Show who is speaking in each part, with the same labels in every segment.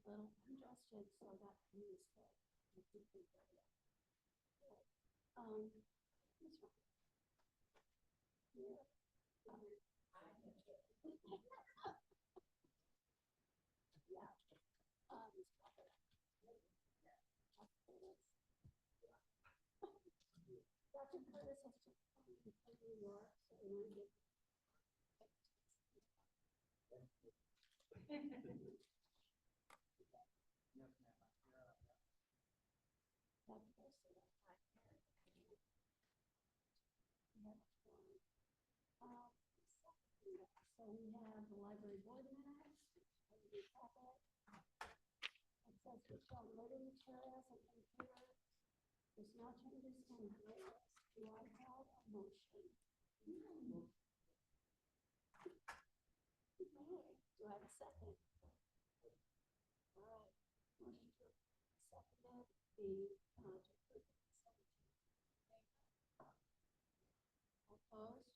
Speaker 1: little congested, so that means that you could be very this one here. Yeah. Dr. Curtis has just come from New York, so we want to give so we have the library board minutes. It says we shall loading materials and computers. There's no changes in grades. Do I have a motion? Okay. Do I have a second? All right.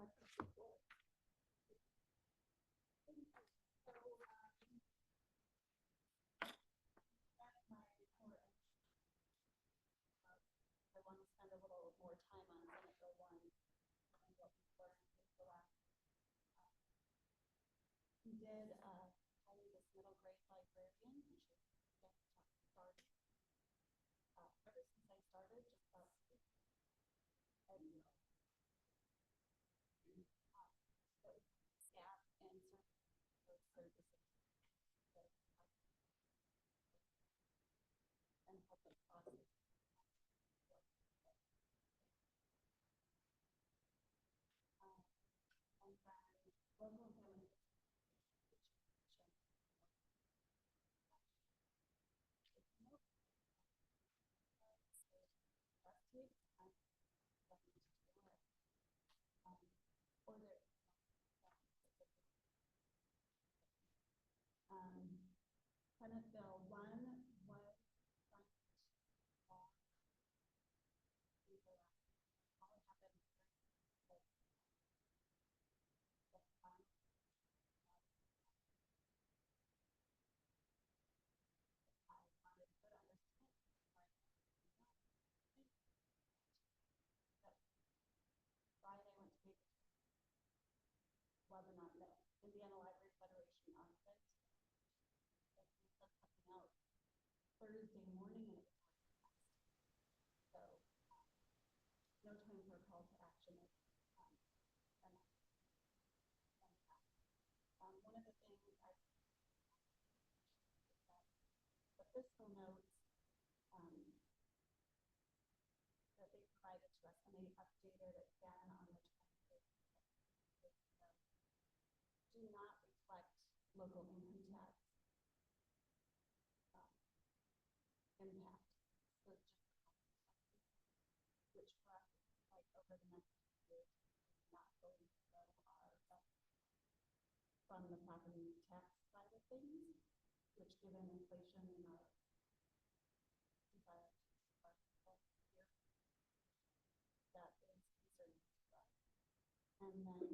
Speaker 1: Motion to seconded the opposed? I want to spend a little more time on Senate Bill 1 and what we've learned since the last. We did hire this middle grade librarian, which is started. Ever since I started, just about staff and services and public process. And then local government. Senate Bill 1 was Friday went to Lebanon, the Indiana Library Federation office. They sent something out Thursday morning, and it was so no time for a call to action. One of the things the fiscal notes that they provided to us, and they updated it again on the 26th, do not reflect local income tax impact. So just which for us, like over the next year, not going to go from the property tax side of things, which given inflation in our that is concerning to us. And then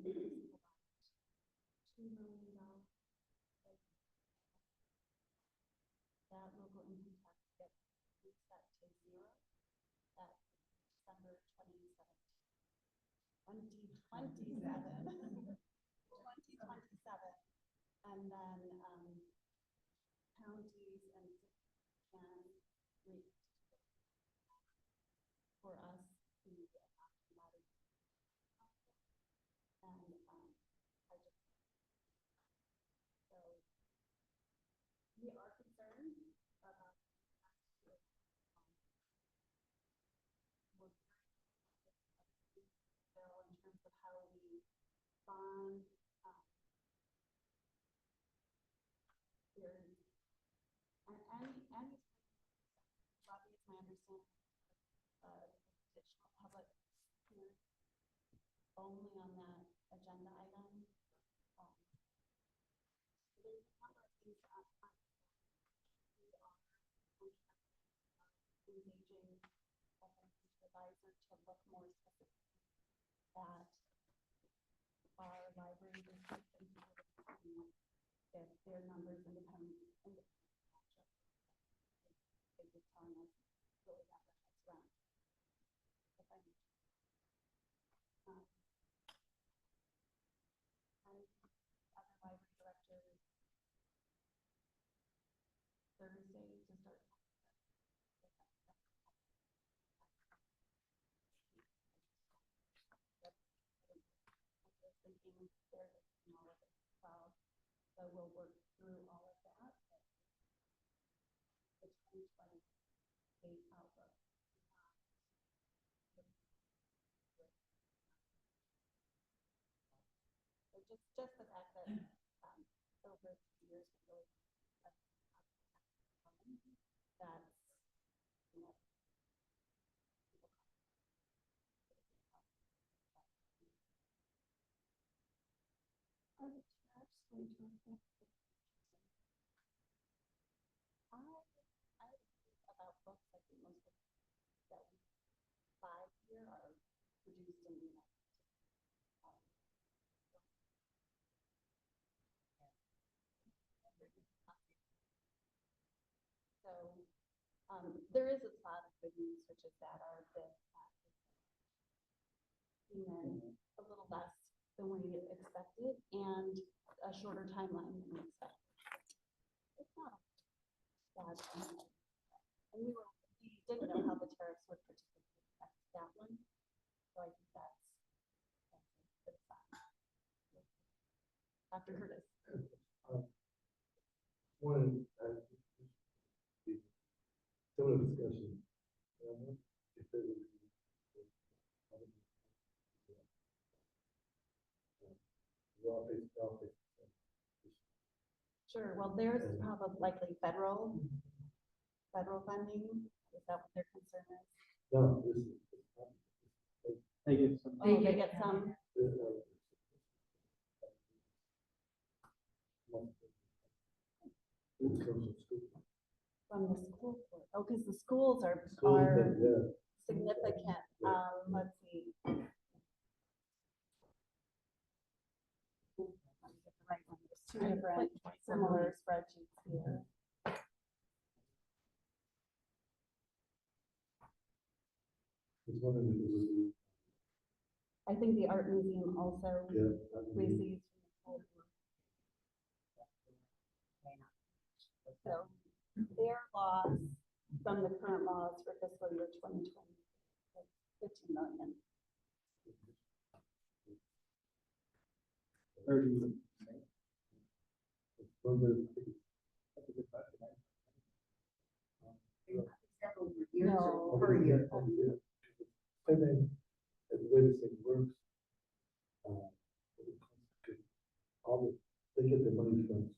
Speaker 1: $2 million that local income tax gets reset to zero at December 2027. And then counties and cities can reach for us to matter. And I just so we are concerned about bill in terms of how we bond. There's and any lobby is my understanding additional public hearing only on that agenda item. There's a number of things we are engaging advisor to look more specifically at our library district and if their numbers independent match up. They're just telling us really that that's wrong. If I and other library directors Thursday to start. Thinking there's all of it as well. So we'll work through all of that. The 2028 outlook. So just the fact that over 2 years we really that's you know are the tariffs going to affect I about books I think most of that we buy here are produced in the United States. So there is a lot of good news, which is that our bid came in a little less than we expected and a shorter timeline than we expected. It's not a bad thing. And we didn't know how the tariffs would particularly affect that one. So I think that's a good sign. Dr. Curtis.
Speaker 2: One, some of the discussion, if there would be
Speaker 1: Sure. Well, there's probably likely federal funding. Is that what their concern is?
Speaker 2: No, this is.
Speaker 3: They get some.
Speaker 1: Oh, they get some. From the school board. Oh, because the schools are significant. Let's see. Right one. There's two different similar spreadsheets here. I think the art museum also receives from the school. So their loss from the current laws for fiscal year 2020 is 15 million.
Speaker 3: 30.
Speaker 1: No.
Speaker 2: Per year. And then, as the way this thing works, they get the money from.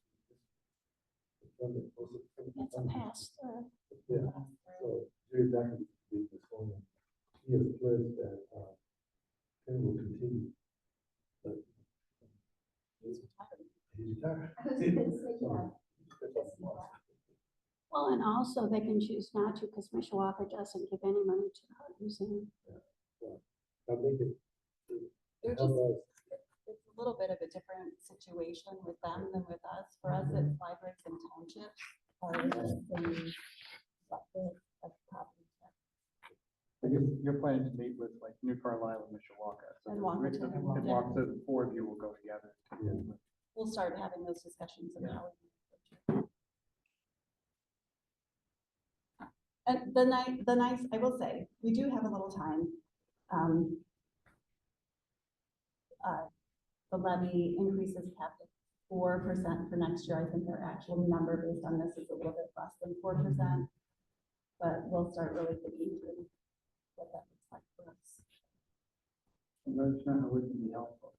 Speaker 1: It's a pass through.
Speaker 2: Yeah, so you're exactly this one. He has pledged that Ken will continue. But
Speaker 1: He's retired.
Speaker 2: he's retired.
Speaker 4: I was gonna say, yeah. Well, and also they can choose not to because Mishawaka doesn't give any money to the art museum.
Speaker 2: I think
Speaker 1: They're just, it's a little bit of a different situation with them than with us. For us, it's libraries and townships. Are the property tax.
Speaker 3: I guess you're planning to meet with like New Carlisle and Mishawaka. So
Speaker 1: And Wapaton, yeah.
Speaker 3: So the four of you will go together.
Speaker 1: We'll start having those discussions about how we. And the nice, I will say, we do have a little time. The levy increases capped at 4% for next year. I think our actual number based on this is a little bit less than 4%, but we'll start really thinking through what that looks like for us.
Speaker 3: That's not how we can be helpful.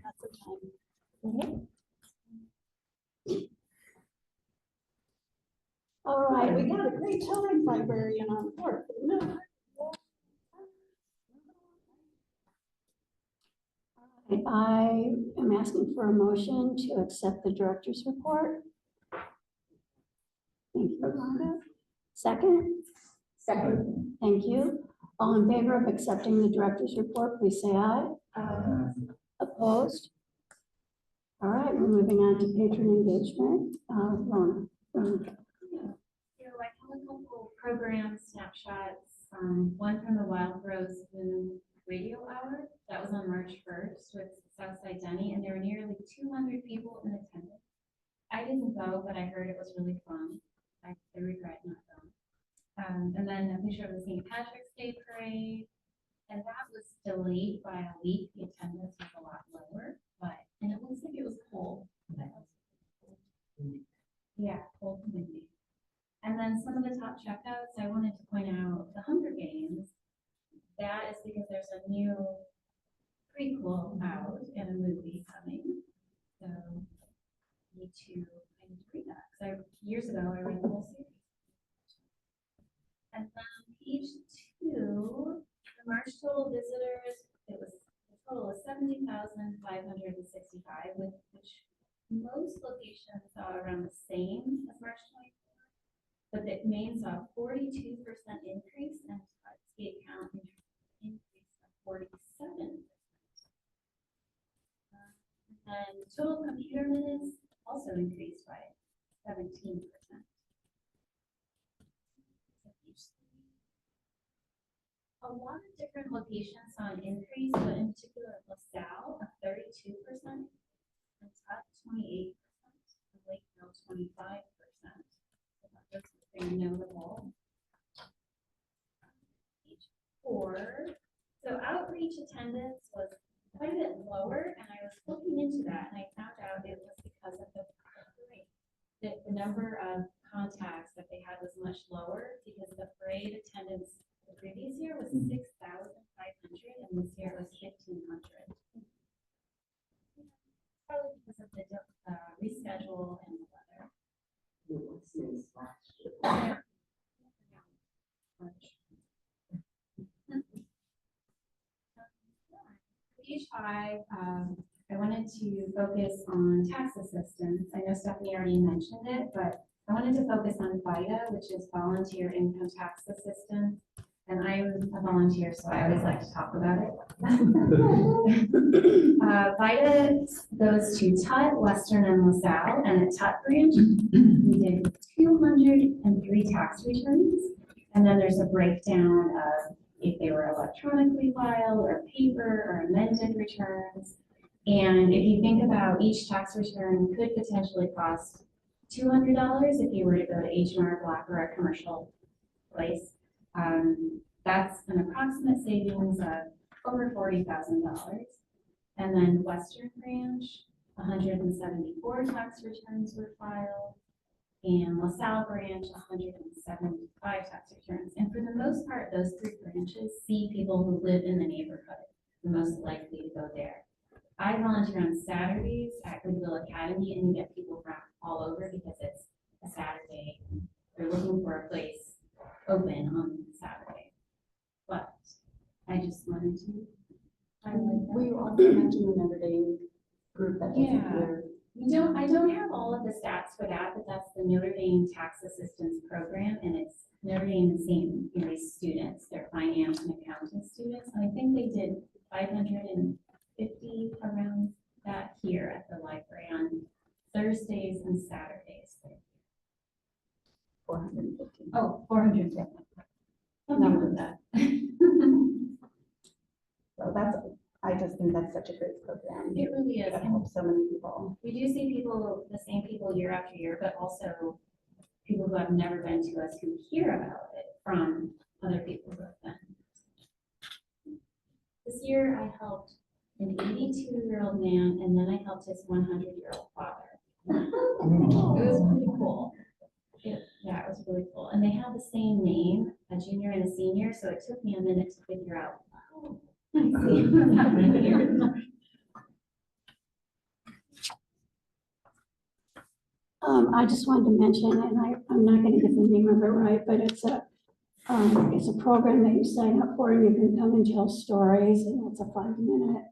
Speaker 1: That's the time. All right, we got a great children's librarian on board.
Speaker 4: I am asking for a motion to accept the director's report. Thank you, Rhonda. Second? Second. Thank you. All in favor of accepting the director's report, please say aye. Opposed? All right, we're moving on to patron engagement. Rona.
Speaker 5: So I have a couple program snapshots, one from the Wild Rose Moon Radio Hour, that was on March 1st with Southside Denny, and there were nearly 200 people in attendance. I didn't go, but I heard it was really fun. I regret not going. And then a picture of the St. Patrick's Day Parade, and that was delayed by a week. The attendance was a lot lower, and it looks like it was cold. Yeah, cold and windy. And then some of the top checkouts, I wanted to point out the Hunger Games. That is because there's a new prequel out and a movie coming. So I need to read that. Because years ago I read the whole series. And then page 2, the March total visitors, it was a total of 70,565, with which most locations saw around the same as March 24. But the main saw a 42% increase and skate count increase of 47%. And total computer minutes also increased by 17%. A lot of different locations saw an increase, but in particular LaSalle, a 32%, and Tut 28%, and Lakeville 25%. So that was very notable. Page 4. So outreach attendance was quite a bit lower, and I was looking into that, and I found out it was because of the parade. That the number of contacts that they had was much lower because the parade attendance the previous year was 6,500, and this year it was 1,500. Probably because of the reschedule and the weather. Page 5, I wanted to focus on tax assistance. I know Stephanie already mentioned it, but I wanted to focus on VITA, which is Volunteer Income Tax Assistance. And I'm a volunteer, so I always like to talk about it. VITA goes to Tut, Western, and LaSalle, and at Tut branch, we did 203 tax returns. And then there's a breakdown of if they were electronically filed or paper or amended returns. And if you think about each tax return could potentially cost $200 if you were to go to H&R Block or a commercial place. That's an approximate savings of over $40,000. And then Western Branch, 174 tax returns were filed, and LaSalle Branch, 175 tax returns. And for the most part, those 3 branches see people who live in the neighborhood, the most likely to go there. I volunteer on Saturdays at Goodwill Academy, and you get people from all over because it's a Saturday. They're looking for a place open on Saturday. But I just wanted to highlight that.
Speaker 6: Will you also mention the Notre Dame group that doesn't
Speaker 5: Yeah. I don't have all of the stats for that, but that's the Notre Dame Tax Assistance Program, and it's Notre Dame and St. Mary's students. They're finance and accounting students. And I think they did 550 around that here at the library on Thursdays and Saturdays.
Speaker 6: 450.
Speaker 5: Oh, 450. Something like that.
Speaker 6: So I just think that's such a great program.
Speaker 5: It really is.
Speaker 6: It helps so many people.
Speaker 5: We do see people, the same people year after year, but also people who have never been to us who hear about it from other people who have been. This year I helped an 82-year-old man, and then I helped his 100-year-old father. It was pretty cool. Yeah, it was really cool. And they have the same name, a junior and a senior, so it took me a minute to figure out, oh, I see what's happening here.
Speaker 4: I just wanted to mention, and I'm not going to get the name of it right, but it's a program that you sign up for, and you can come and tell stories, and it's a 5-minute,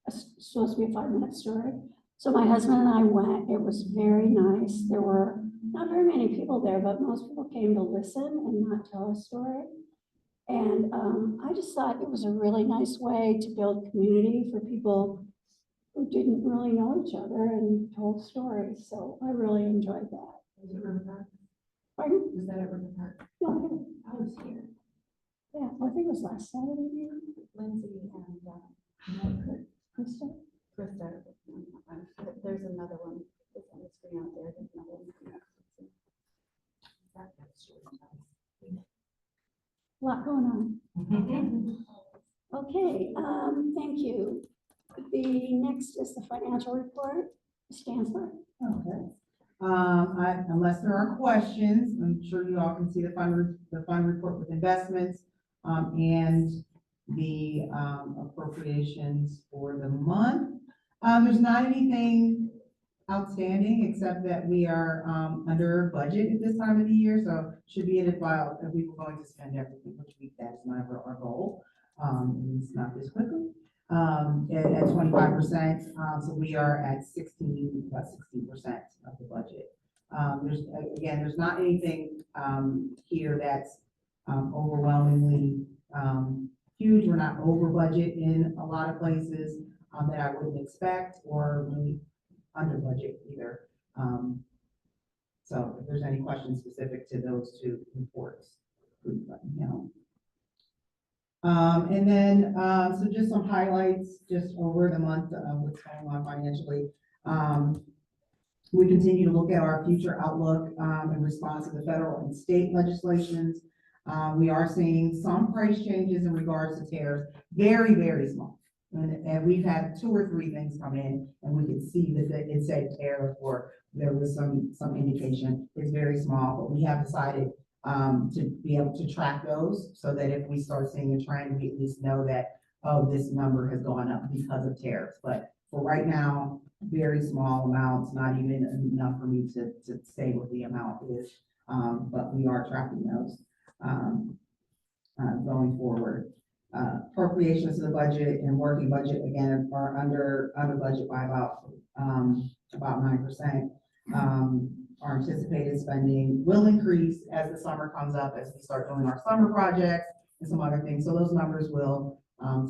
Speaker 4: it's supposed to be a 5-minute story. So my husband and I went. It was very nice. There were not very many people there, but most people came to listen and not tell a story. And I just thought it was a really nice way to build community for people who didn't really know each other and told stories. So I really enjoyed that.
Speaker 1: Was it River Park?
Speaker 4: Pardon?
Speaker 1: Was that at River Park?
Speaker 4: No,
Speaker 1: I was here.
Speaker 4: yeah, I think it was last Saturday, maybe.
Speaker 1: Lindsay and,
Speaker 4: Krista?
Speaker 1: Krista. There's another one that's on the screen out there. There's another one.
Speaker 4: Lot going on. Okay, thank you. The next is the financial report. Ms. Stansberg.
Speaker 7: Okay. Unless there are questions, I'm sure you all can see the fund report with investments, and the, appropriations for the month. There's not anything outstanding, except that we are, under budget at this time of the year, so should be in it while we were going to spend everything, which that's never our goal. It's not this quickly. At 25%, so we are at about 16% of the budget. There's not anything, here that's, overwhelmingly, huge. We're not over budget in a lot of places, that I wouldn't expect, or really under budget either. So if there's any questions specific to those two reports, please let me know. And then, so just some highlights just over the month of what's going on financially. We continue to look at our future outlook, in response to the federal and state legislations. We are seeing some price changes in regards to tariffs, very, very small. And we've had 2 or 3 things come in, and we could see that it said tariff, or there was some indication. It's very small, but we have decided to be able to track those, so that if we start seeing a trend, we at least know that, oh, this number has gone up because of tariffs. But for right now, very small amounts, not even enough for me to say what the amount is. But we are tracking those going forward. Appropriations to the budget and working budget, again, are under budget by about 9%. Our anticipated spending will increase as the summer comes up, as we start doing our summer projects and some other things. So those numbers will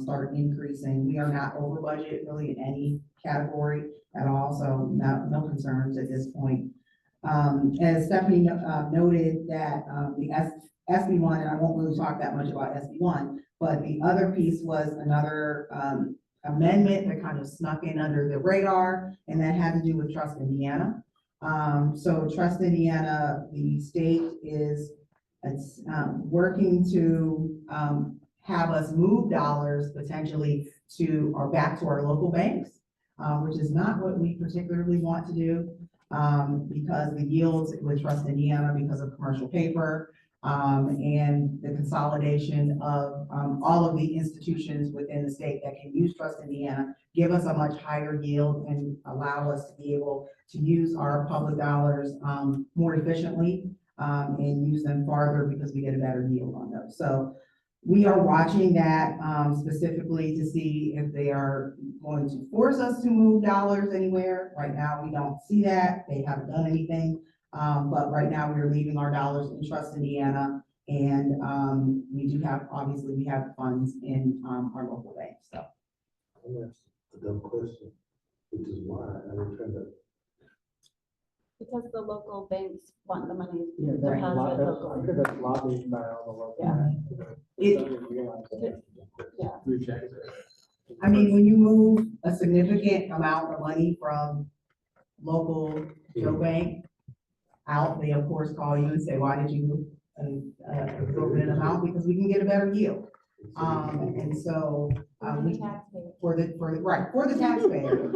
Speaker 7: start increasing. We are not over budget really in any category at all, so no concerns at this point. As Stephanie noted, that the SB1, and I won't really talk that much about SB1, but the other piece was another amendment that kind of snuck in under the radar, and that had to do with Trust Indiana. So Trust Indiana, the state is working to have us move dollars potentially back to our local banks, which is not what we particularly want to do, because the yields with Trust Indiana, because of commercial paper, and the consolidation of all of the institutions within the state that can use Trust Indiana, give us a much higher yield and allow us to be able to use our public dollars more efficiently, and use them farther, because we get a better yield on those. So we are watching that specifically to see if they are going to force us to move dollars anywhere. Right now, we don't see that. They haven't done anything. But right now, we're leaving our dollars in Trust Indiana, and we do have, obviously, we have funds in our local banks. So
Speaker 2: I'm gonna ask a dumb question, which is why I'm trying to.
Speaker 1: Because the local banks want the money.
Speaker 3: Yeah,
Speaker 1: There
Speaker 3: that's
Speaker 1: has
Speaker 3: lot,
Speaker 1: been
Speaker 3: that's,
Speaker 1: local.
Speaker 3: I'm sure that's lobbied by all the local.
Speaker 1: Yeah.
Speaker 3: banks.
Speaker 7: It-
Speaker 3: I didn't realize that.
Speaker 1: Yeah.
Speaker 3: Through checks.
Speaker 7: I mean, when you move a significant amount of money from local Joe Bank out, they of course call you and say, why did you move an exorbitant amount? Because we can get a better yield. And so, we, for the taxpayer.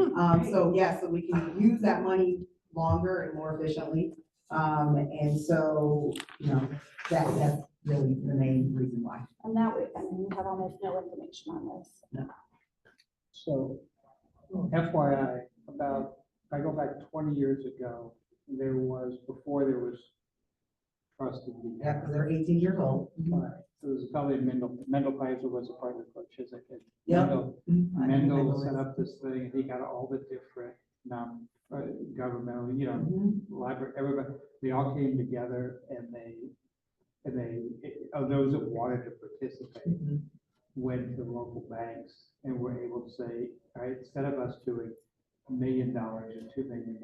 Speaker 7: So yes, so we can use that money longer and more efficiently. And so, you know, that's really the main reason why.
Speaker 1: And that way, I mean, we have almost no information on this.
Speaker 3: So FYI, if I go back 20 years ago, before there was Trust Indiana.
Speaker 7: Yeah, because they're 18 years old.
Speaker 3: It was probably Mendel Kaiser was a part of Coach Chiswick. And
Speaker 7: Yep.
Speaker 3: Mendel set up this thing, and he got all the different governmental, library, everybody, they all came together, and those that wanted to participate
Speaker 7: Mhm.
Speaker 3: went to local banks and were able to say, all right, instead of us doing $1 million or $2 million,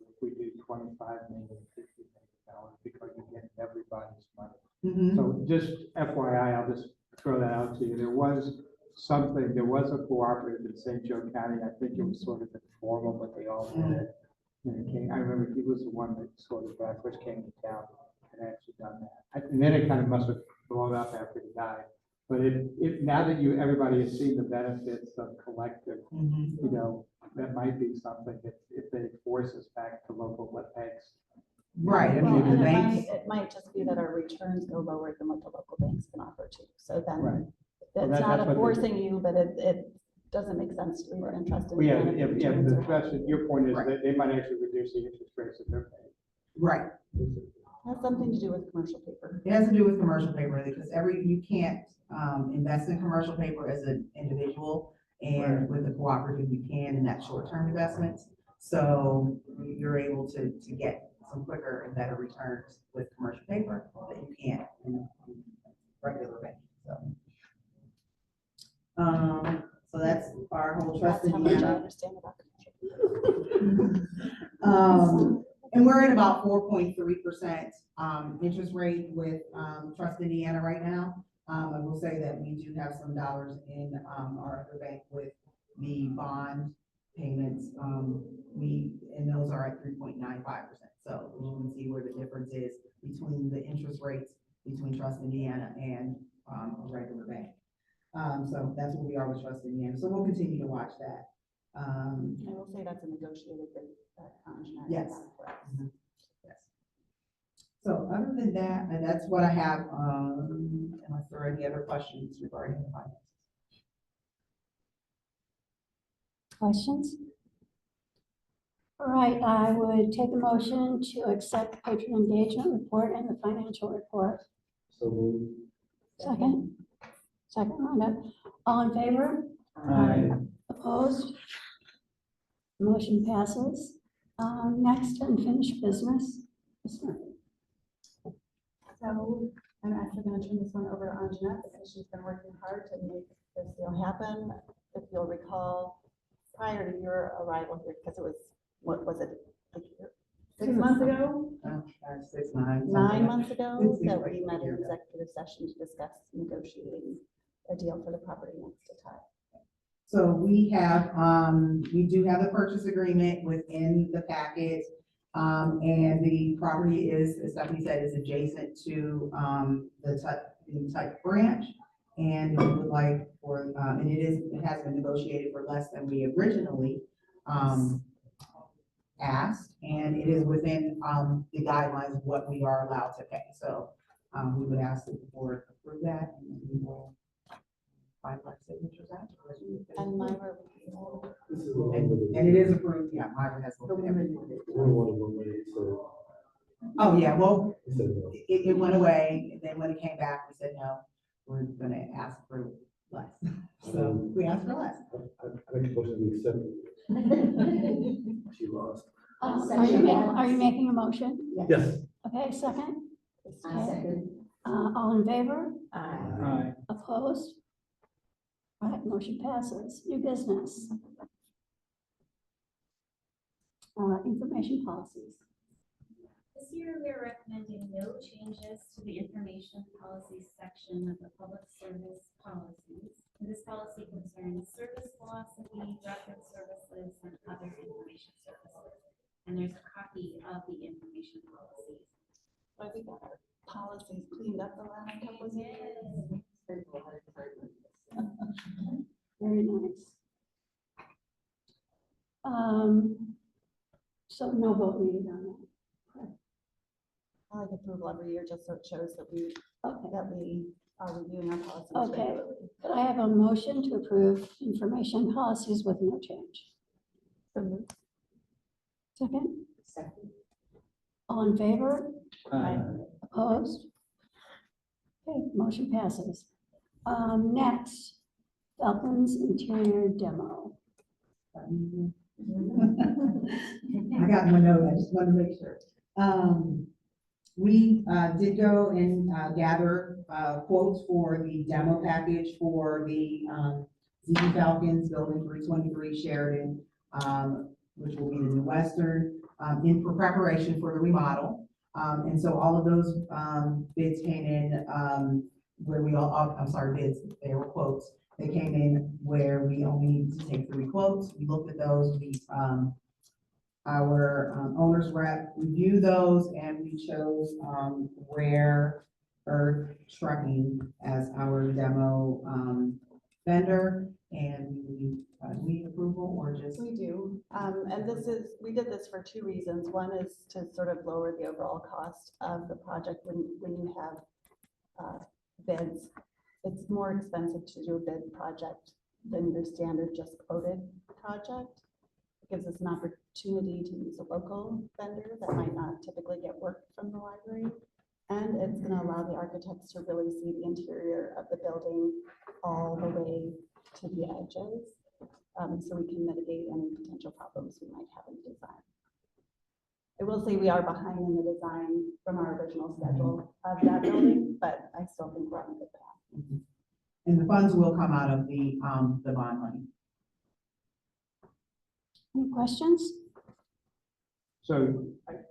Speaker 3: if we do 25 million, $50 million, because you're getting everybody's money.
Speaker 7: Mhm.
Speaker 3: So just FYI, I'll just throw that out to you. There was a cooperative in St. Joe County. I think it was sort of informal, but they all did it. And it came, I remember he was the one that sort of first came to town and actually done that. And then it kind of must have blown up after he died. But now that everybody has seen the benefits of collective,
Speaker 7: Mhm.
Speaker 3: you know, that might be something if they force us back to local banks.
Speaker 7: Right, I
Speaker 1: Well,
Speaker 7: mean, the
Speaker 1: and
Speaker 7: banks,
Speaker 1: it might just be that our returns go lower than what the local banks can offer too. So then
Speaker 3: Right. Well,
Speaker 1: it's
Speaker 3: that's
Speaker 1: not
Speaker 3: what they-
Speaker 1: forcing you, but it doesnts make sense to leave it in trust.
Speaker 3: Well, yeah,
Speaker 1: and then
Speaker 3: yeah,
Speaker 1: returns
Speaker 3: the
Speaker 1: are-
Speaker 3: question, your point is
Speaker 7: Right.
Speaker 3: that they might actually reduce the interest rates that they're paying.
Speaker 7: right,
Speaker 1: Has something to do with commercial paper.
Speaker 7: it has to do with commercial paper, because you can't, invest in commercial paper as an individual, and with the cooperative, you can in that short-term investments. So you're able to get some quicker and better returns with commercial paper that you can't in regular banking, so. So that's our whole trust
Speaker 1: That's how
Speaker 7: in
Speaker 1: much I
Speaker 7: Indiana.
Speaker 1: understand about commercial.
Speaker 7: And we're at about 4.3%, interest rate with, Trust Indiana right now. I will say that we do have some dollars in, our other bank with the bond payments. And those are at 3.95%. So you can see where the difference is between the interest rates between Trust Indiana and, a regular bank. So that's where we are with Trust Indiana. So we'll continue to watch that.
Speaker 1: I will say that's a negotiated rate that Jeanette
Speaker 7: Yes.
Speaker 1: has for us.
Speaker 7: Yes. So other than that, and that's what I have, unless there are any other questions regarding the finances.
Speaker 4: Questions? All right, I would take a motion to accept the patron engagement report and the financial report.
Speaker 2: So moved.
Speaker 4: Second? Second, Rhonda. All in favor? Opposed? Motion passes. Next, unfinished business. Ms. Murphy.
Speaker 1: So I'm actually gonna turn this one over to Anjanette because she's been working hard to make this deal happen. If you'll recall, prior to your arrival here, because it was, what was it? Like 6 months ago?
Speaker 7: 6, 9.
Speaker 1: 9 months ago,
Speaker 7: It's
Speaker 1: that
Speaker 7: like
Speaker 1: we
Speaker 7: a
Speaker 1: met in
Speaker 7: year ago.
Speaker 1: executive session to discuss negotiating a deal for the property next to Todd.
Speaker 7: So we do have the purchase agreement within the packet. And the property is, as Stephanie said, is adjacent to, the Tut branch. And we would like for, and it has been negotiated for less than we originally, asked. And it is within, the guidelines of what we are allowed to pay. So, we would ask that the board approve that, and we will find our signatures out.
Speaker 1: And Myra,
Speaker 2: This is the one with the.
Speaker 7: And it is approved, yeah, Myra has looked at everything.
Speaker 2: We don't want to go away, so
Speaker 7: Oh, yeah, well,
Speaker 2: he said no.
Speaker 7: it went away, and then when it came back, we said, no, we're gonna ask for less. So we asked for less.
Speaker 2: I make a motion to accept it. She lost.
Speaker 4: Are you making a motion?
Speaker 2: Yes.
Speaker 4: Okay, second?
Speaker 6: I second.
Speaker 4: All in favor?
Speaker 3: Aye.
Speaker 4: Opposed? All right, motion passes. New business. Information policies.
Speaker 5: This year, we are recommending no changes to the information policies section of the public service policies. This policy concerns service philosophy, reference services, and other information services. And there's a copy of the information policies.
Speaker 1: I think our policies cleaned up the last couple of years.
Speaker 4: Very nice. So no vote needed on that.
Speaker 1: I like approval every year, just so it shows that we
Speaker 4: Okay,
Speaker 1: are reviewing our policies
Speaker 4: Okay.
Speaker 1: regularly.
Speaker 4: could I have a motion to approve information policies with no change?
Speaker 1: So moved.
Speaker 4: Second?
Speaker 6: Second.
Speaker 4: All in favor?
Speaker 3: Aye.
Speaker 4: Opposed? Okay, motion passes. Next, Falcons interior demo.
Speaker 7: I got my note, I just wanted to make sure. We did go and gather quotes for the demo package for the ZB Falcons Building 323 Sheridan, which will be the new Western, in for preparation for the remodel. And so all of those bids came in where we I'm sorry, bids, they were quotes. They came in where we only needed to take 3 quotes. We looked at those, our owner's rep reviewed those, and we chose Rare Earth Trucking as our demo vendor. And we approval or just?
Speaker 1: We do, and we did this for 2 reasons. One is to sort of lower the overall cost of the project when you have bids. It's more expensive to do a bid project than your standard just quoted project. It gives us an opportunity to use a local vendor that might not typically get work from the library. And it's going to allow the architects to really see the interior of the building all the way to the edges. So we can mitigate any potential problems we might have in the design. I will say we are behind in the design from our original schedule of that building, but I still think we're on a good path.
Speaker 7: And the funds will come out of the bond money.
Speaker 4: Any questions?
Speaker 3: So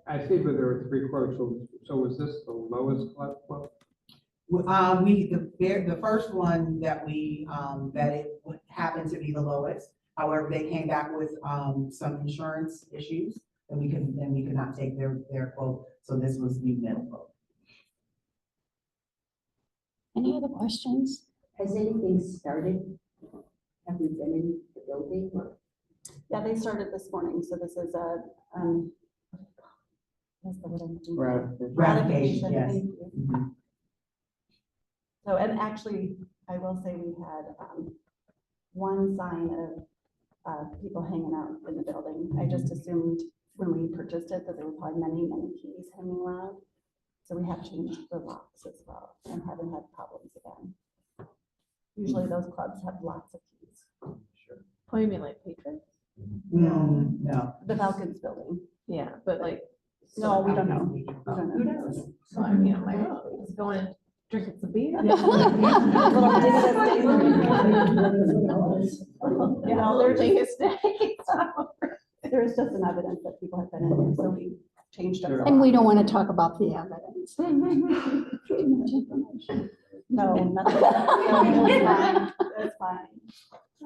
Speaker 3: I see that there were 3 quotes, so was this the lowest quote?
Speaker 7: The first one that we vetted happened to be the lowest. However, they came back with some insurance issues, and we could not take their quote. So this was the middle quote.
Speaker 4: Any other questions?
Speaker 8: Has anything started? Have we been in the building?
Speaker 1: Yeah, they started this morning, so this is a, what's the word I'm looking for?
Speaker 3: Ratification.
Speaker 7: Ratification, yes.
Speaker 1: Thank you.
Speaker 7: Mhm.
Speaker 1: So, and actually, I will say we had one sign of people hanging out in the building. I just assumed when we purchased it that there were probably many, many keys hanging around. So we have changed the locks as well and haven't had problems again. Usually those clubs have lots of keys.
Speaker 9: Oh, you mean like patrons?
Speaker 7: No.
Speaker 1: The Falcons building.
Speaker 9: Yeah, but like.
Speaker 1: No, we don't know. We
Speaker 9: Who
Speaker 1: don't know.
Speaker 9: knows? So I mean, I'm like, oh, he's going and drinking some beer.
Speaker 1: You know,
Speaker 9: Little
Speaker 1: there's
Speaker 9: thing is staying.
Speaker 1: there's just an evidence that people have been in there, so we changed it.
Speaker 4: And we don't want to talk about the evidence. Too much information.
Speaker 1: No, nothing. No, it's fine. It's fine.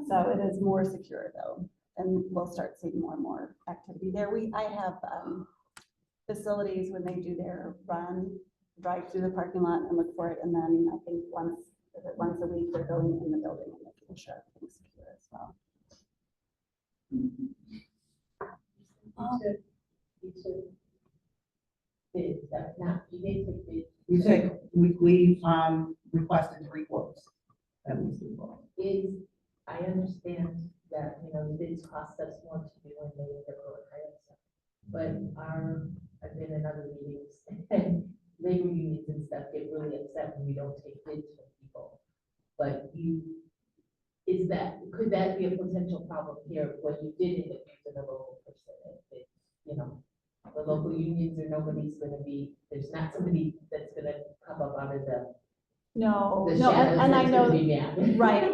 Speaker 1: So it is more secure though, and we'll start seeing more and more activity there. I have facilities when they do their run, drive through the parking lot and look for it, and then I think once a week they're going in the building and making sure everything's secure as well.
Speaker 8: Bids, not, you didn't take bids.
Speaker 7: We requested 3 quotes. That was the quote.
Speaker 8: I understand that, bids cost us more to do when they get lower higher stuff. But I've been in other meetings and labor unions and stuff get really upset when we don't take bids from people. But could that be a potential problem here when you did end up using a local person? The local unions or there's not somebody that's gonna come up out of the
Speaker 1: No,
Speaker 8: shadows
Speaker 1: and I
Speaker 8: that's
Speaker 1: know,
Speaker 8: gonna be mad.
Speaker 1: right,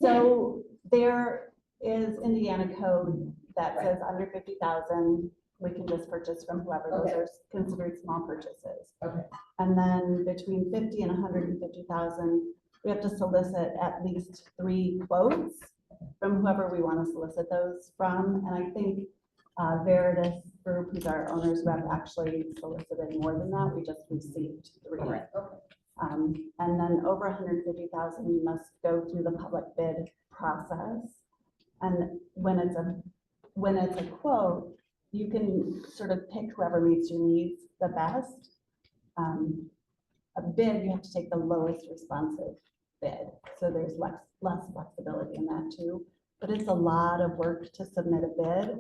Speaker 1: no, there is Indiana code that says under 50,000, we can just purchase from whoever. Those
Speaker 8: Okay.
Speaker 1: are considered small purchases.
Speaker 8: Okay.
Speaker 1: And then between 50 and 150,000, we have to solicit at least 3 quotes from whoever we want to solicit those from. And I think Veritas Group, who's our owner's rep, actually solicited more than that. We just received 3.
Speaker 8: Correct. Okay.
Speaker 1: And then over 150,000, you must go through the public bid process. And when it's a quote, you can sort of pick whoever meets your needs the best. A bid, you have to take the lowest responsive bid. So there's less flexibility in that too. But it's a lot of work to submit a bid,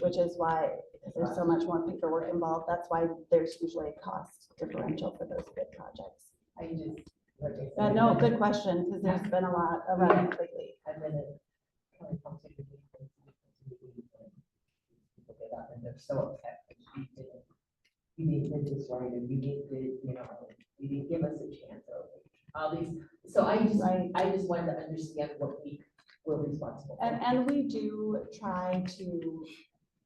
Speaker 1: which is why there's so much more paperwork involved. That's why there's usually a cost differential for those bid projects. No, good question, because there's been a lot around it lately.
Speaker 8: I've been in county council meetings and people get up and they're so upset. you didn't do this right, and you didn't, you didn't give us a chance, or all these, so
Speaker 6: Right.
Speaker 8: I just wanted to understand what we were responsible for.
Speaker 6: And we do try to,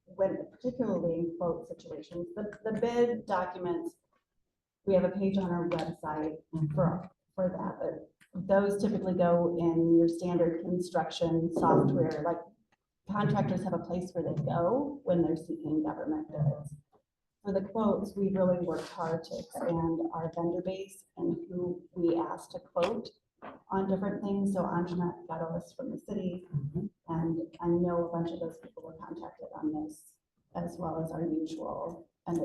Speaker 6: when, particularly in quote situations, the bid documents, we have a page on our website for that, but those typically go in your standard construction software, like contractors have a place where they go when they're seeking government bids. For the quotes, we really worked hard to expand our vendor base and who we asked to quote on different things. So Anjanette got a list from the city, and I know a bunch of those people were contacted on this, as well as our usual and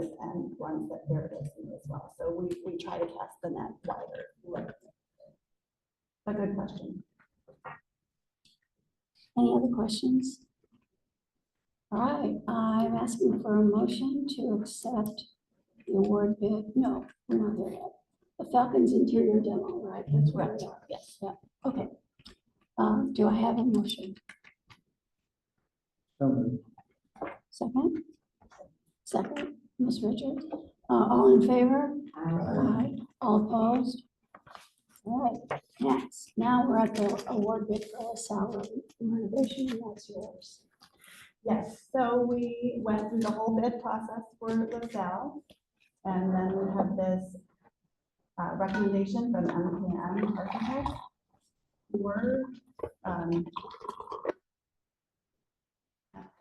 Speaker 6: ones that they're facing as well. So we try to cast the net wider. A good question.
Speaker 4: Any other questions? All right, I'm asking for a motion to accept the award bid. No, we're not there yet. The Falcons interior demo, right? That's correct. Yes, yeah, okay. Do I have a motion?
Speaker 2: So moved.
Speaker 4: Second? Second, Ms. Richards. All in favor? Aye. All opposed? All right, next, now we're at the award bid for LaSalle renovation, and that's yours.
Speaker 6: Yes, so we went through the whole bid process for LaSalle. And then we have this recommendation from MPM Architects for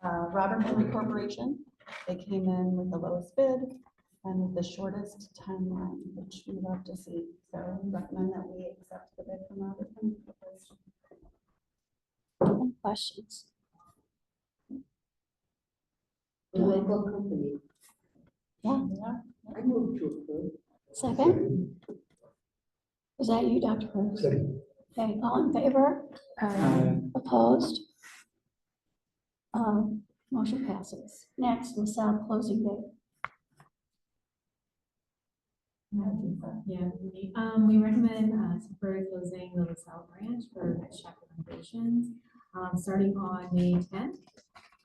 Speaker 6: Robert Henry Corporation. They came in with the lowest bid and with the shortest timeline, which we love to see. So we recommend that we accept the bid from Robert Henry Corporation.
Speaker 4: Any questions?
Speaker 10: Local company.
Speaker 4: Yeah,
Speaker 10: I move to approve.
Speaker 4: second? Is that you, Dr. Cruz?
Speaker 2: Second.
Speaker 4: Okay, all in favor? Opposed? Motion passes. Next, LaSalle closing date.
Speaker 11: Yeah, we recommend temporary closing the LaSalle branch for Next Chapter renovations, starting on May 10th.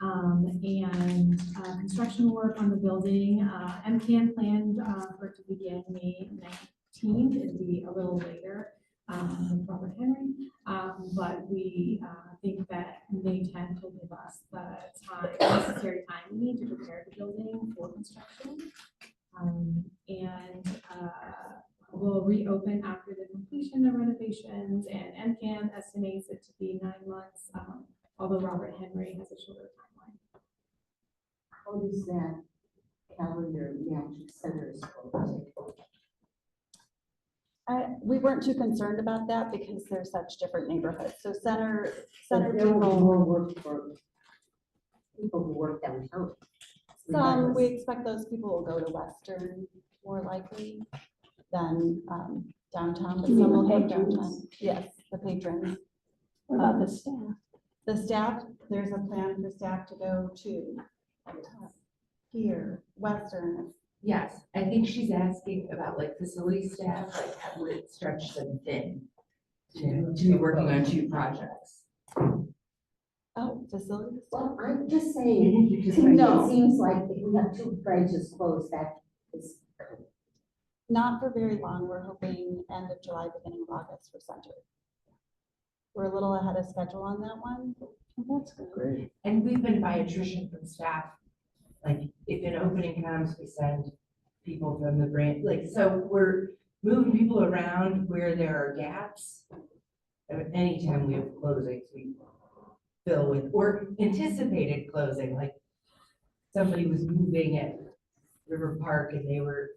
Speaker 11: And construction work on the building, MCAN planned for it to begin May 19th. It'd be a little later than Robert Henry, but we think that May 10th will give us the necessary time we need to prepare the building for construction. We'll reopen after the completion of renovations, and MCAN estimates it to be 9 months, although Robert Henry has a shorter timeline.
Speaker 10: How does that calendar match center's closing?
Speaker 6: We weren't too concerned about that because they're such different neighborhoods. So center
Speaker 10: There will be
Speaker 6: people,
Speaker 10: more work for people who work downtown.
Speaker 6: we expect those people will go to Western more likely than downtown, but
Speaker 4: You mean
Speaker 6: some will
Speaker 4: the
Speaker 6: go
Speaker 4: patrons?
Speaker 6: downtown. Yes, the patrons.
Speaker 4: What about the staff?
Speaker 6: The staff, there's a plan for staff to go to here, Western.
Speaker 12: Yes, I think she's asking about like facility staff, like how would it stretch them thin to be working on 2 projects?
Speaker 6: Oh, facilities.
Speaker 10: Well, I'm just saying,
Speaker 6: No.
Speaker 10: it seems like if we have 2 branches closed, that is.
Speaker 6: Not for very long. We're hoping end of July, beginning of August for center. We're a little ahead of schedule on that one.
Speaker 4: That's good.
Speaker 2: Great.
Speaker 12: And we've been by attrition from staff. Like if an opening comes, we send people from the branch, like, so we're moving people around where there are gaps. Anytime we have closings, we fill with, or anticipated closing, like somebody was moving at River Park and they were,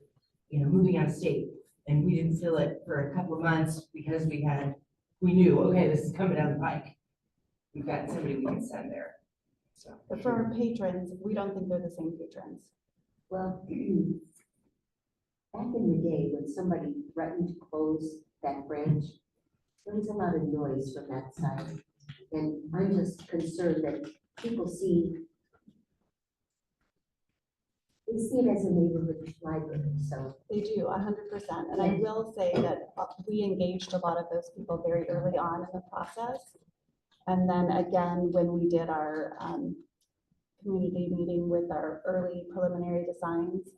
Speaker 12: moving out of state, and we didn't fill it for a couple of months because we knew, okay, this is coming down the pike. We've got somebody we can send there. So,
Speaker 6: But for our patrons, we don't think they're the same patrons.
Speaker 10: Well, back in the day, when somebody threatened to close that branch, there was a lot of noise from that side. And I'm just concerned that people see it as a neighborhood library, so.
Speaker 6: They do, 100%. And I will say that we engaged a lot of those people very early on in the process. And then again, when we did our community meeting with our early preliminary designs,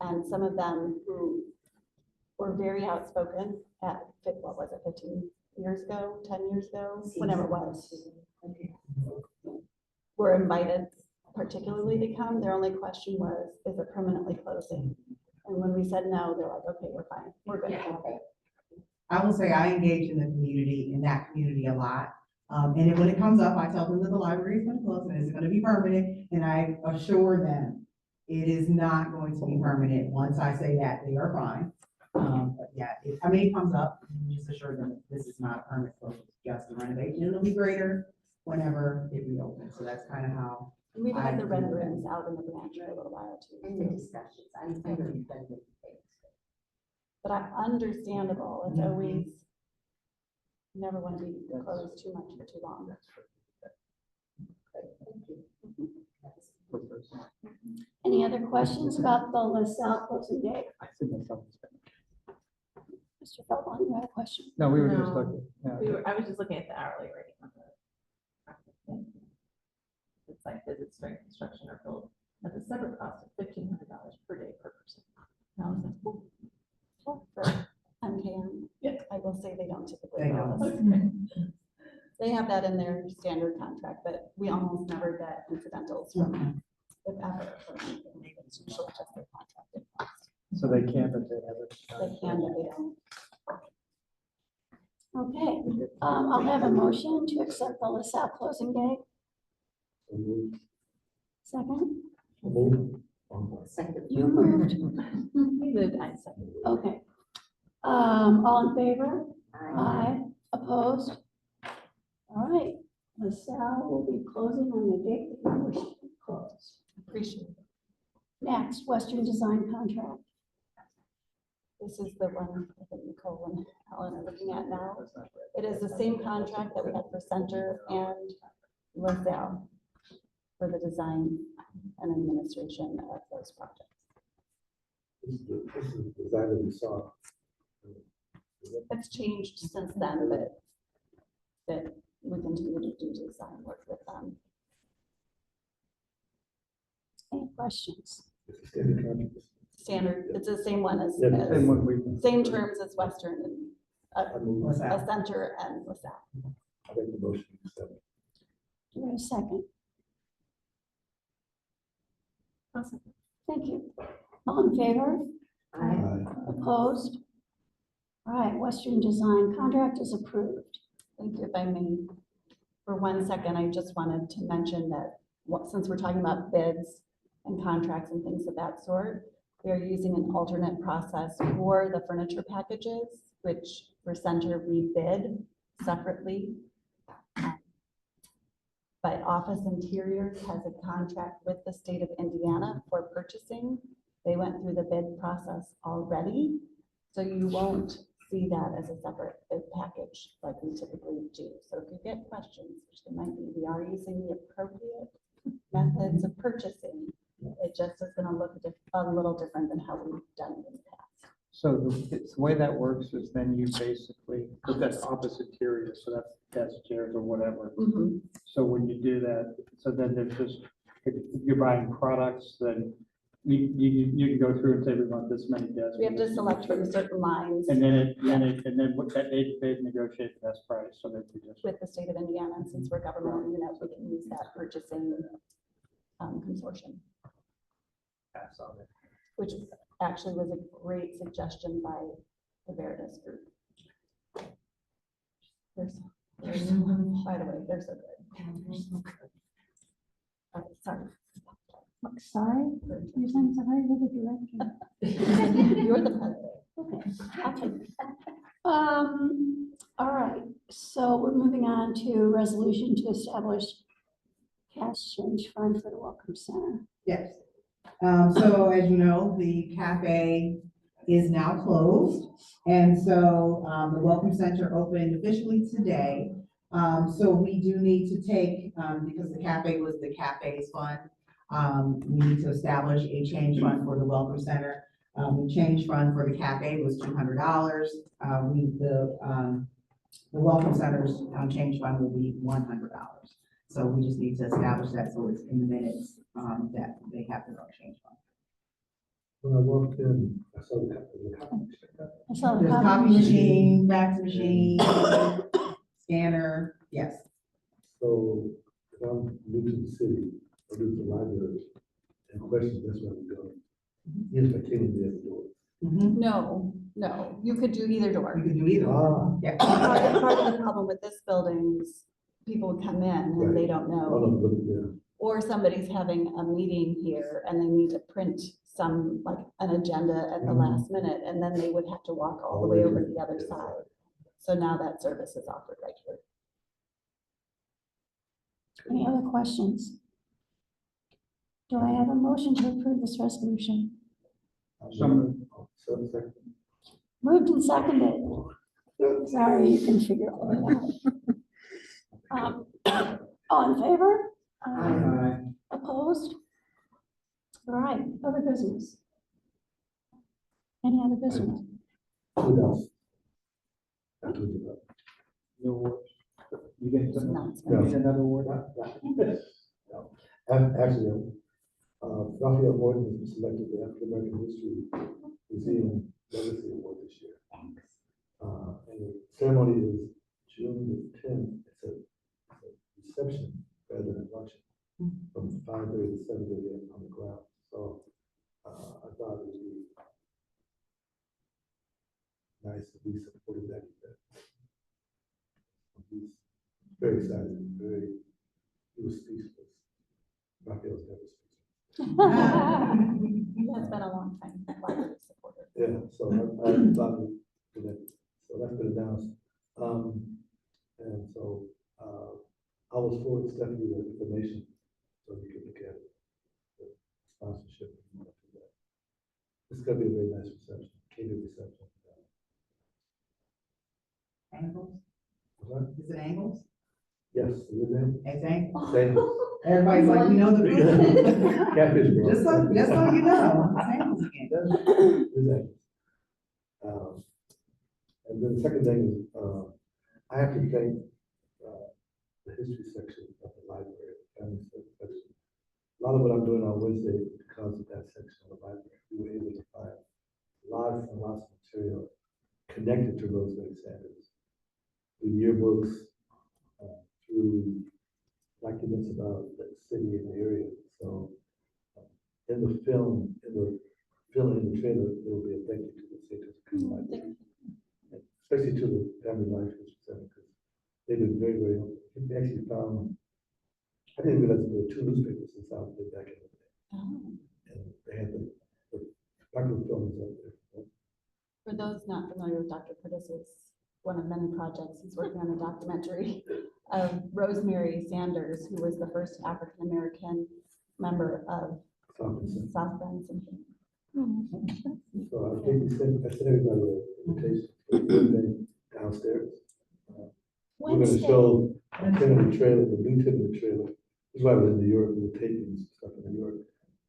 Speaker 6: And some of them who were very outspoken at, what was it, 15 years ago, 10 years ago, whenever it was, were invited particularly to come. Their only question was, is it permanently closing? And when we said no, they're like, okay, we're fine, we're good.
Speaker 7: I will say I engage in the community, in that community a lot. And when it comes up, I tell them that the library is gonna close and it's gonna be permanent, and I assure them it is not going to be permanent. Once I say that, they are fine. But yeah, it comes up, you just assure them that this is not a permanent closure, it's just a renovation. It'll be greater whenever it reopens. So that's kind of how.
Speaker 6: And we've had the renderings out in the branch for a little while too.
Speaker 10: In the discussions, I know you've done good things.
Speaker 6: But understandable, it's always, you never want to be closed too much for too long.
Speaker 4: Any other questions about the LaSalle closing date?
Speaker 3: I see myself.
Speaker 4: Mr. Feldman, you had a question?
Speaker 3: No, we were just
Speaker 9: No.
Speaker 3: looking, yeah.
Speaker 9: I was just looking at the hourly rate on the. It's like visits during construction are billed at a separate cost of $1,500 per day per person. And I was like, "Ooh,
Speaker 6: For MKM,
Speaker 9: Yeah.
Speaker 6: I will say they don't typically.
Speaker 7: They
Speaker 6: bill
Speaker 7: don't.
Speaker 6: us. They have that in their standard contract, but we almost never get incidentals from them, if ever. From anything. It's usually just their contracted cost.
Speaker 3: So they can, but they haven't.
Speaker 6: They can, but they don't.
Speaker 4: Okay, I'll have a motion to accept the LaSalle closing date.
Speaker 2: So moved.
Speaker 4: Second,
Speaker 2: So moved.
Speaker 10: Second.
Speaker 4: you moved.
Speaker 9: We moved, I second.
Speaker 4: Okay. All in favor?
Speaker 10: Aye.
Speaker 4: Aye. Opposed? All right, LaSalle will be closing on the date that you wish to close.
Speaker 6: Appreciate it.
Speaker 4: Next, Western Design Contract.
Speaker 6: This is the one I think Nicole and Helen are looking at now. It is the same contract that we had for Center and LaSalle for the design and administration of those projects.
Speaker 2: This is the design that we saw.
Speaker 6: It's changed since then, but that we continue to do design work with them.
Speaker 4: Any questions?
Speaker 2: It's a standard contract.
Speaker 6: Standard, it's the same one as,
Speaker 2: Yeah,
Speaker 3: Same
Speaker 6: as-
Speaker 3: one we.
Speaker 6: same terms as Western and
Speaker 2: I mean,
Speaker 6: a Center and LaSalle.
Speaker 2: I make the motion to accept.
Speaker 4: Do we have a second? Thank you. All in favor?
Speaker 10: Aye.
Speaker 4: Opposed? All right, Western Design Contract is approved.
Speaker 6: Thank you. If I may, for 1 second, I just wanted to mention that since we're talking about bids and contracts and things of that sort, we are using an alternate process for the furniture packages, which for Center we bid separately. But Office Interiors has a contract with the state of Indiana for purchasing. They went through the bid process already, so you won't see that as a separate bid package like we typically do. So if you get questions, which there might be, we are using the appropriate methods of purchasing. It just is gonna look a little different than how we've done it in the past.
Speaker 3: So the way that works is then you basically, because that's office interior, so that's desk chairs or whatever. So when you do that, so then there's just, if you're buying products, then you can go through and say, we want this many desks.
Speaker 6: We have to select from certain lines
Speaker 3: And then what that they negotiate the best price, so that you just.
Speaker 6: with the state of Indiana, and since we're government, we can use that purchasing consortium,
Speaker 3: Pass on it.
Speaker 6: which actually was a great suggestion by the Veritas group. By the way, they're so good. Sorry.
Speaker 4: Sorry, you're saying sorry, you're the director.
Speaker 6: You're the president.
Speaker 4: Okay, I'll take that. All right, so we're moving on to resolution to establish cash change fund for the Welcome Center.
Speaker 7: Yes. So as you know, the cafe is now closed. And so, the Welcome Center opened officially today. So we do need to take, because the cafe was the cafe's fund, we need to establish a change fund for the Welcome Center. The change fund for the cafe was $200. The Welcome Center's change fund will be $100. So we just need to establish that so it's in the minutes, that they have their own change fund.
Speaker 2: When I walked in, I saw the copy machine.
Speaker 4: I saw the
Speaker 7: There's
Speaker 4: copy
Speaker 7: copy
Speaker 4: machine.
Speaker 7: machine, fax machine, scanner, yes.
Speaker 2: So if I'm new to the city, or new to the library, and questions, that's where I'm going. Even if I came in the other door.
Speaker 7: Mhm.
Speaker 6: No, you could do either
Speaker 7: You
Speaker 6: door.
Speaker 7: can do either.
Speaker 2: Ah,
Speaker 7: Yeah.
Speaker 6: Part of the problem with this building is people would come in and they don't
Speaker 2: oh,
Speaker 6: know.
Speaker 2: no, look, yeah.
Speaker 6: Or somebody's having a meeting here and they need to print some, like, an agenda at the last minute, and then they would have to walk all the way over to the other side. So now that service is offered right here.
Speaker 4: Any other questions? Do I have a motion to approve this resolution?
Speaker 2: So, second.
Speaker 4: Moved and seconded. Sorry, you can figure all that out. All in favor? Opposed? All right, other business. Any other business?
Speaker 2: What else? I told you about.
Speaker 3: No words. You get some,
Speaker 6: Announcement.
Speaker 3: you get another word?
Speaker 2: No. Actually, Raphael Morton was selected the African American History Museum Legacy Award this year. And the ceremony is June the 10th. It's a reception rather than a luncheon from 5:30 to 7:30 on the ground. So I thought it would be nice if we supported that event. He's very excited, he was speechless. Raphael's never speechless.
Speaker 6: It's been a long time. library supporter.
Speaker 2: Yeah, so I thought of that, so that's been announced. And so, I was forward Stephanie the information, so you can look at it. The sponsorship. and all of that. It's gonna be a very nice reception, catered reception.
Speaker 7: Angles?
Speaker 2: What?
Speaker 7: Is it angles?
Speaker 2: Yes, is it?
Speaker 7: It's angles.
Speaker 2: Same.
Speaker 7: Everybody's like, we know the food.
Speaker 2: Catfish girl.
Speaker 7: Just so you know, it's angles again.
Speaker 2: Exactly. And then the second thing is, I have to thank, the history section of the library, family section. A lot of what I'm doing on Wednesday is because of that section of the library. We were able to find lots and lots of material connected to Rosemary Sanders. Through yearbooks, through documents about the city and the area. So in the film, in the trailer, there will be a thank you to the St. Joseph Library. Especially to the Family Life History Center, because they've been very, very helpful. We actually found, I didn't realize there were 2 newspapers in South Bay back in the day. And they had the microfilms up there.
Speaker 6: For those not familiar with Dr. Curtis, it's one of many projects. He's working on a documentary of Rosemary Sanders, who was the first African-American member of South Bend Symphony.
Speaker 2: So I sent everybody an invitation for Wednesday downstairs. We're gonna show Timothy trailer, the new Timothy trailer. This is why I was in New York, we were taping stuff in New York.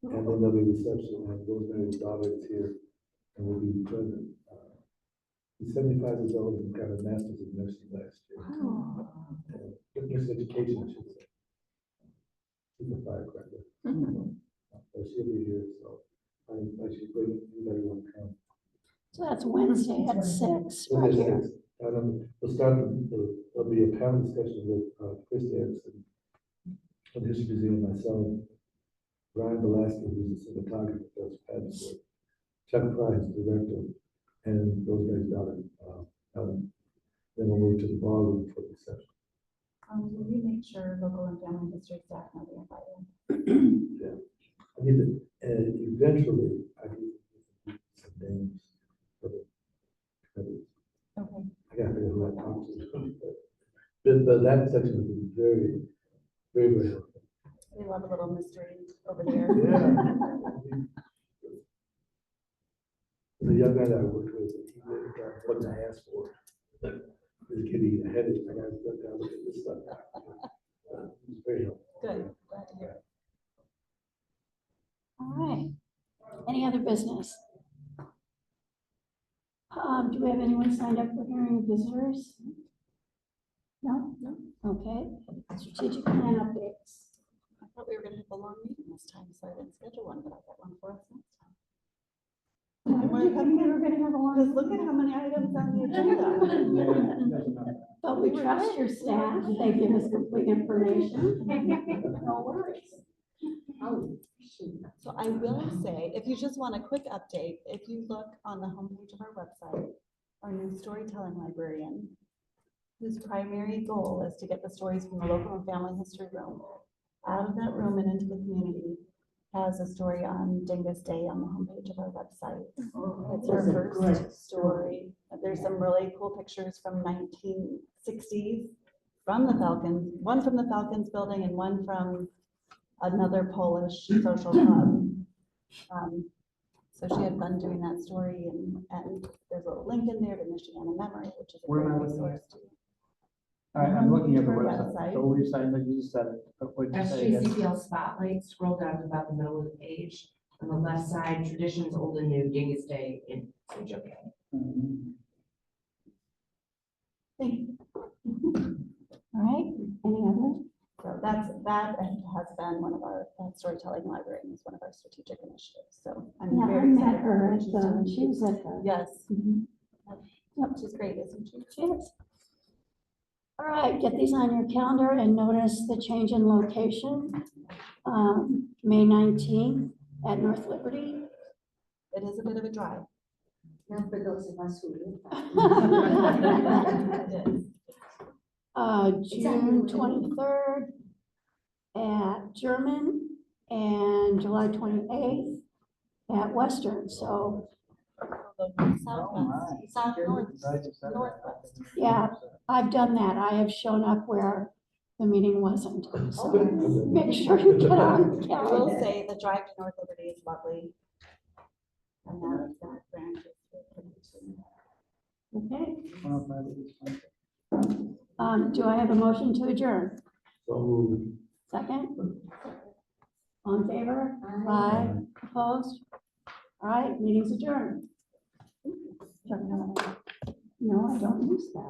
Speaker 2: And then there'll be a reception, and Rosemary's daughter is here, and will be present. He's 75 years old and got a master's in nursing last year. And nursing education, I should say. She's a firecracker. So she'll be here, so I should bring anybody want to come.
Speaker 4: So that's Wednesday at 6,
Speaker 2: So
Speaker 4: right
Speaker 2: there's
Speaker 4: here.
Speaker 2: 6. We'll start, there'll be a panel discussion with Chris Anderson from the History Museum, myself, Brian Velasquez, who's a cinematographer, does pageant work, Chuck Fry, who's the director, and Rosemary's daughter, Ellen. Then we'll move to the ballroom for the reception.
Speaker 6: Will you make sure local and family history staff know the invited?
Speaker 2: Yeah. I need to, and eventually, I need some names for the committees.
Speaker 6: Okay.
Speaker 2: I gotta figure out who I talk to. But that section has been very, very, very helpful.
Speaker 6: We love a little mystery over there.
Speaker 2: Yeah. The young guy that I worked with, he really got what I asked for. This kid, he had it, I gotta look down, look at this stuff. It's very helpful.
Speaker 6: Good, glad to hear it.
Speaker 4: All right. Any other business? Do we have anyone signed up for hearing visitors? No? No. Okay. Strategic plan updates.
Speaker 6: I thought we were gonna have a long meeting this time, so I didn't schedule one, but I got one for us next time.
Speaker 4: Why did you think we were gonna have a long?
Speaker 6: Because look at how many items on the agenda.
Speaker 3: Yeah, doesn't matter.
Speaker 4: But we trust your staff, they give us complete information. No worries.
Speaker 10: Oh, shoot.
Speaker 6: So I will say, if you just want a quick update, if you look on the homepage of our website, our new storytelling librarian, whose primary goal is to get the stories from the local and family history room out of that room and into the community, has a story on Dingus Day on the homepage of our website. It's her
Speaker 10: That's a
Speaker 6: first
Speaker 10: good
Speaker 6: story. There's some really cool pictures from 1960s from the Falcons, one from the Falcons building and one from another Polish social club. So she had fun doing that story, and there's a little link in there to Michiana Memory, which is a
Speaker 3: Where
Speaker 6: great
Speaker 3: am I looking
Speaker 6: resource too.
Speaker 3: I'm looking at the
Speaker 6: Her
Speaker 3: website.
Speaker 6: website.
Speaker 3: So what were you saying, that you just said it, but what'd you say again?
Speaker 12: SJCPL Spotlight, scroll down to about the middle of the page. On the left side, traditions old and new, Dingus Day in St. Joe County.
Speaker 3: Mhm.
Speaker 6: Thank you.
Speaker 4: All right, any other?
Speaker 6: So that has been one of our, storytelling library is one of our strategic initiatives, so I'm
Speaker 4: Yeah, I
Speaker 6: very
Speaker 4: met
Speaker 6: excited.
Speaker 4: her
Speaker 6: about what
Speaker 4: at
Speaker 6: she's
Speaker 4: the,
Speaker 6: doing.
Speaker 4: she was at the.
Speaker 6: Yes,
Speaker 4: Mhm.
Speaker 6: she's great, isn't she?
Speaker 4: Yes. All right, get these on your calendar and notice the change in location. May 19th at North Liberty.
Speaker 6: It is a bit of a drive.
Speaker 10: Now for those of us who live.
Speaker 6: It is.
Speaker 4: June 23rd at German and July 28th at Western. So,
Speaker 6: Southwest, northwest.
Speaker 4: yeah, I've done that. I have shown up where the meeting wasn't. So make sure you get on the
Speaker 6: I will
Speaker 4: calendar.
Speaker 6: say the drive to North Liberty is lovely. And that branch is.
Speaker 4: Okay.
Speaker 3: Well, maybe it's fine.
Speaker 4: Do I have a motion to adjourn?
Speaker 2: So moved.
Speaker 4: Second? All in favor? Aye. Opposed? All right, meeting's adjourned. No, I don't use that.